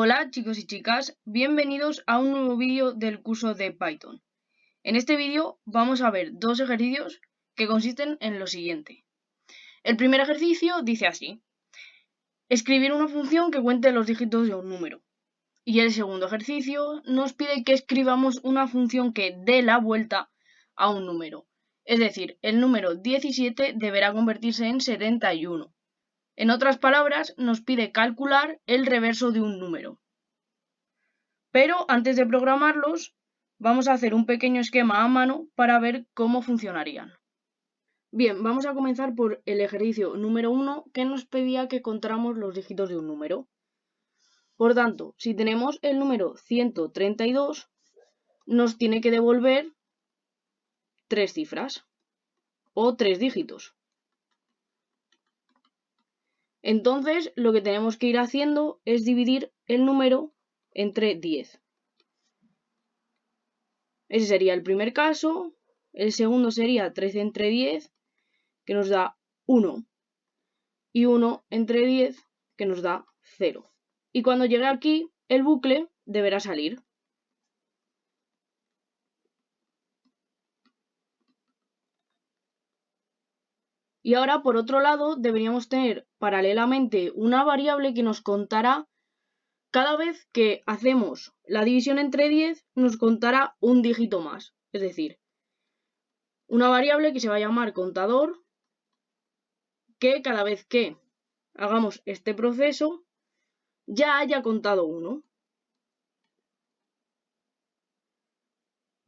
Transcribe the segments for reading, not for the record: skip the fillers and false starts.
Hola chicos y chicas, bienvenidos a un nuevo vídeo del curso de Python. En este vídeo vamos a ver dos ejercicios que consisten en lo siguiente. El primer ejercicio dice así: escribir una función que cuente los dígitos de un número. Y el segundo ejercicio nos pide que escribamos una función que dé la vuelta a un número. Es decir, el número 17 deberá convertirse en 71. En otras palabras, nos pide calcular el reverso de un número. Pero antes de programarlos, vamos a hacer un pequeño esquema a mano para ver cómo funcionarían. Bien, vamos a comenzar por el ejercicio número 1, que nos pedía que contáramos los dígitos de un número. Por tanto, si tenemos el número 132, nos tiene que devolver 3 cifras o 3 dígitos. Entonces, lo que tenemos que ir haciendo es dividir el número entre 10. Ese sería el primer caso. El segundo sería 13 entre 10, que nos da 1. Y 1 entre 10, que nos da 0. Y cuando llegue aquí, el bucle deberá salir. Y ahora, por otro lado, deberíamos tener paralelamente una variable que nos contará cada vez que hacemos la división entre 10, nos contará un dígito más. Es decir, una variable que se va a llamar contador, que cada vez que hagamos este proceso ya haya contado 1.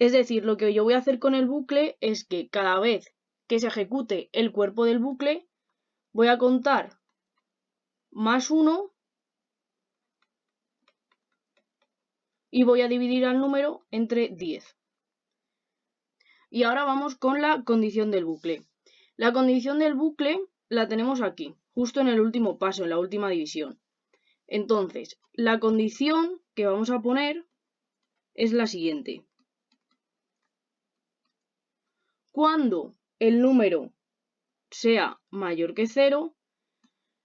Es decir, lo que yo voy a hacer con el bucle es que cada vez que se ejecute el cuerpo del bucle, voy a contar más 1 y voy a dividir al número entre 10. Y ahora vamos con la condición del bucle. La condición del bucle la tenemos aquí, justo en el último paso, en la última división. Entonces, la condición que vamos a poner es la siguiente. Cuando el número sea mayor que 0,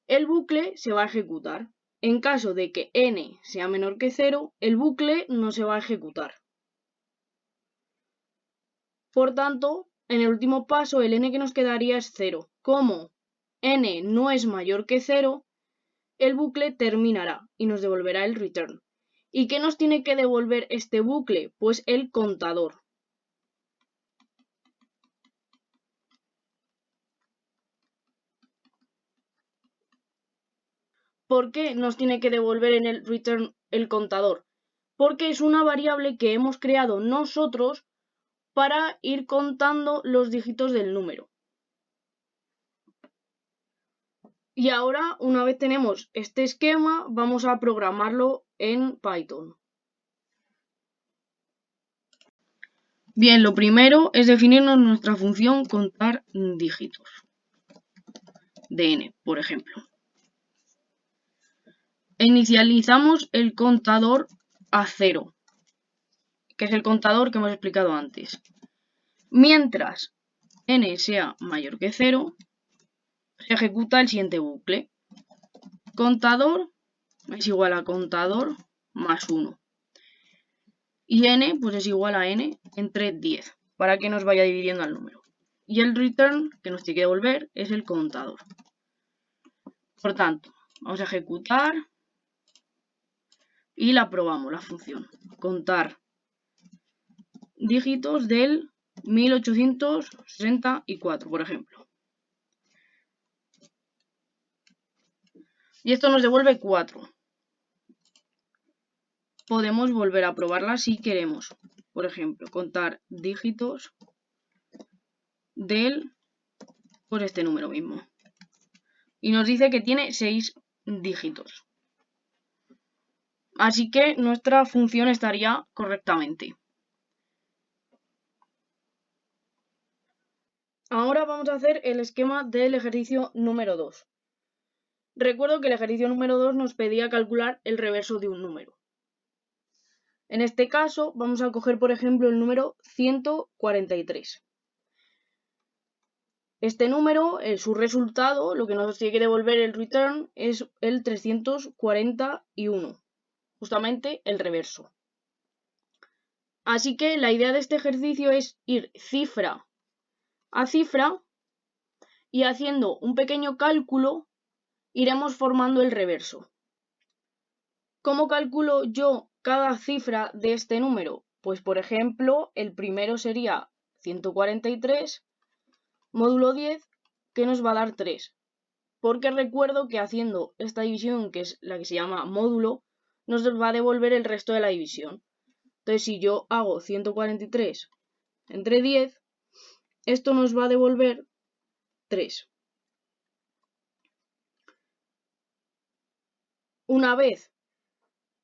el bucle se va a ejecutar. En caso de que n sea menor que 0, el bucle no se va a ejecutar. Por tanto, en el último paso, el n que nos quedaría es 0. Como n no es mayor que 0, el bucle terminará y nos devolverá el return. ¿Y qué nos tiene que devolver este bucle? Pues el contador. ¿Por qué nos tiene que devolver en el return el contador? Porque es una variable que hemos creado nosotros para ir contando los dígitos del número. Y ahora, una vez tenemos este esquema, vamos a programarlo en Python. Bien, lo primero es definirnos nuestra función contar dígitos de n, por ejemplo. Inicializamos el contador a 0, que es el contador que hemos explicado antes. Mientras n sea mayor que 0, se ejecuta el siguiente bucle. Contador es igual a contador más 1. Y n pues es igual a n entre 10, para que nos vaya dividiendo al número. Y el return que nos tiene que devolver es el contador. Por tanto, vamos a ejecutar y la probamos, la función. Contar dígitos del 1864, por ejemplo. Y esto nos devuelve 4. Podemos volver a probarla si queremos. Por ejemplo, contar dígitos del, pues este número mismo. Y nos dice que tiene 6 dígitos. Así que nuestra función estaría correctamente. Ahora vamos a hacer el esquema del ejercicio número 2. Recuerdo que el ejercicio número 2 nos pedía calcular el reverso de un número. En este caso vamos a coger, por ejemplo, el número 143. Este número, su resultado, lo que nos tiene que devolver el return, es el 341. justamente el reverso. Así que la idea de este ejercicio es ir cifra a cifra y haciendo un pequeño cálculo iremos formando el reverso. ¿Cómo calculo yo cada cifra de este número? Pues por ejemplo, el primero sería 143 módulo 10, que nos va a dar 3. Porque recuerdo que haciendo esta división, que es la que se llama módulo, nos va a devolver el resto de la división. Entonces, si yo hago 143 entre 10, esto nos va a devolver 3. Una vez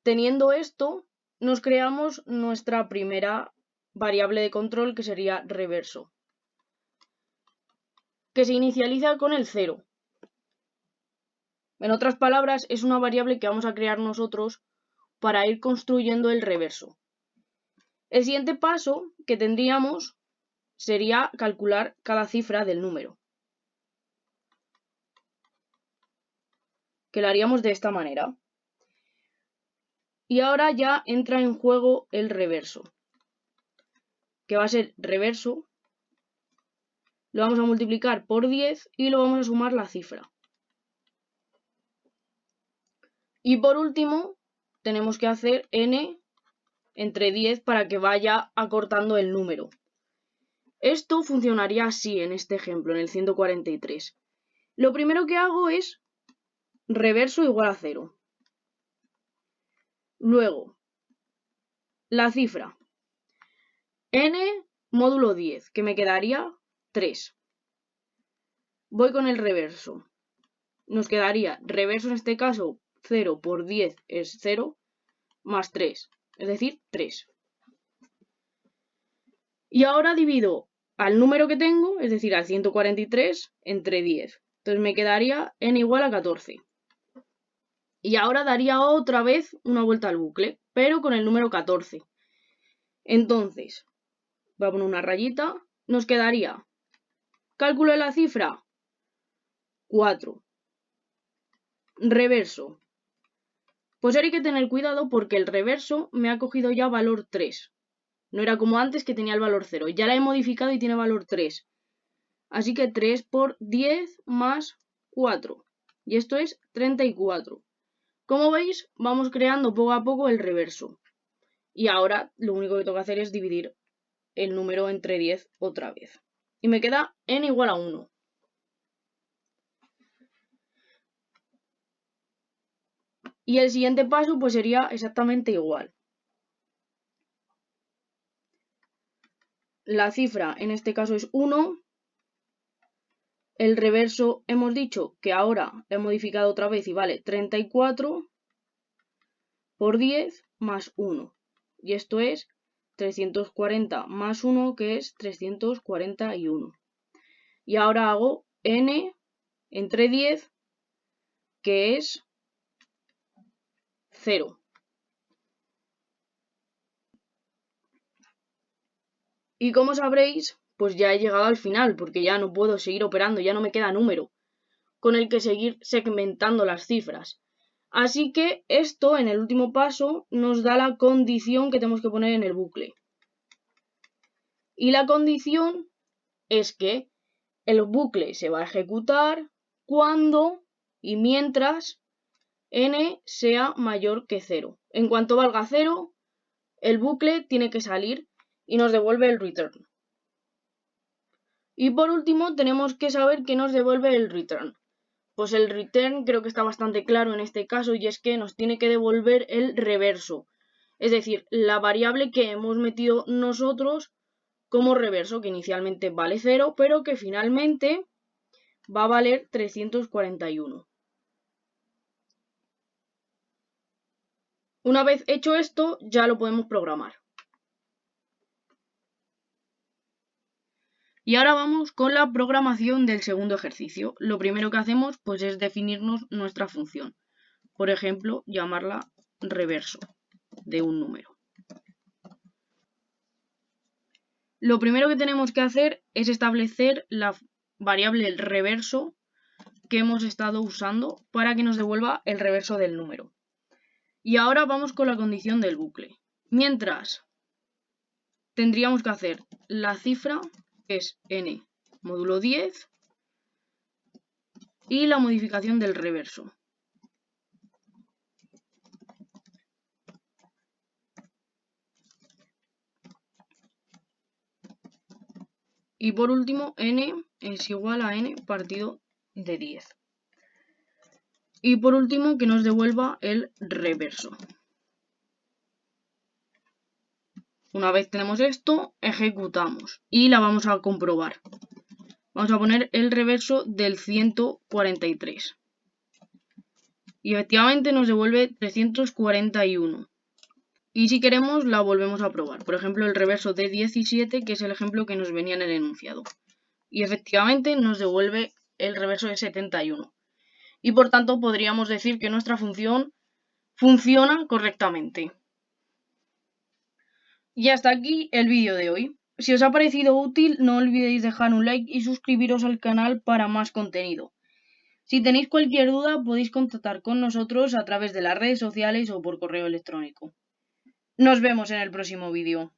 teniendo esto, nos creamos nuestra primera variable de control, que sería reverso, que se inicializa con el 0. En otras palabras, es una variable que vamos a crear nosotros para ir construyendo el reverso. El siguiente paso que tendríamos sería calcular cada cifra del número, que lo haríamos de esta manera. Y ahora ya entra en juego el reverso, que va a ser reverso, lo vamos a multiplicar por 10 y lo vamos a sumar la cifra. Y por último, tenemos que hacer n entre 10 para que vaya acortando el número. Esto funcionaría así en este ejemplo, en el 143. Lo primero que hago es reverso igual a 0. Luego, la cifra n módulo 10, que me quedaría 3. Voy con el reverso. Nos quedaría reverso en este caso 0 por 10 es 0 más 3, es decir, 3. Y ahora divido al número que tengo, es decir, al 143, entre 10. Entonces me quedaría n igual a 14. Y ahora daría otra vez una vuelta al bucle, pero con el número 14. Entonces, voy a poner una rayita, nos quedaría, cálculo de la cifra, 4. Reverso. Pues ahora hay que tener cuidado porque el reverso me ha cogido ya valor 3. No era como antes que tenía el valor 0. Ya la he modificado y tiene valor 3. Así que 3 por 10 más 4. Y esto es 34. Como veis, vamos creando poco a poco el reverso. Y ahora lo único que tengo que hacer es dividir el número entre 10 otra vez. Y me queda n igual a 1. Y el siguiente paso pues sería exactamente igual. La cifra en este caso es 1. El reverso hemos dicho que ahora lo he modificado otra vez y vale 34 por 10 más 1. Y esto es 340 más 1, que es 341. Y ahora hago n entre 10, que es 0. Y como sabréis, pues ya he llegado al final, porque ya no puedo seguir operando, ya no me queda número con el que seguir segmentando las cifras. Así que esto, en el último paso, nos da la condición que tenemos que poner en el bucle. Y la condición es que el bucle se va a ejecutar cuando y mientras n sea mayor que 0. En cuanto valga 0, el bucle tiene que salir y nos devuelve el return. Y por último tenemos que saber qué nos devuelve el return. Pues el return creo que está bastante claro en este caso, y es que nos tiene que devolver el reverso. Es decir, la variable que hemos metido nosotros como reverso, que inicialmente vale 0, pero que finalmente va a valer 341. Una vez hecho esto, ya lo podemos programar. Y ahora vamos con la programación del segundo ejercicio. Lo primero que hacemos pues es definirnos nuestra función. Por ejemplo, llamarla reverso de un número. Lo primero que tenemos que hacer es establecer la variable reverso que hemos estado usando para que nos devuelva el reverso del número. Y ahora vamos con la condición del bucle. Mientras, tendríamos que hacer la cifra, que es n módulo 10, y la modificación del reverso. Y por último, n es igual a n partido de 10. Y por último, que nos devuelva el reverso. Una vez tenemos esto, ejecutamos y la vamos a comprobar. Vamos a poner el reverso del 143. Y efectivamente nos devuelve 341. Y si queremos, la volvemos a probar. Por ejemplo, el reverso de 17, que es el ejemplo que nos venía en el enunciado. Y efectivamente nos devuelve el reverso de 71. Y por tanto podríamos decir que nuestra función funciona correctamente. Y hasta aquí el vídeo de hoy. Si os ha parecido útil, no olvidéis dejar un like y suscribiros al canal para más contenido. Si tenéis cualquier duda, podéis contactar con nosotros a través de las redes sociales o por correo electrónico. Nos vemos en el próximo vídeo.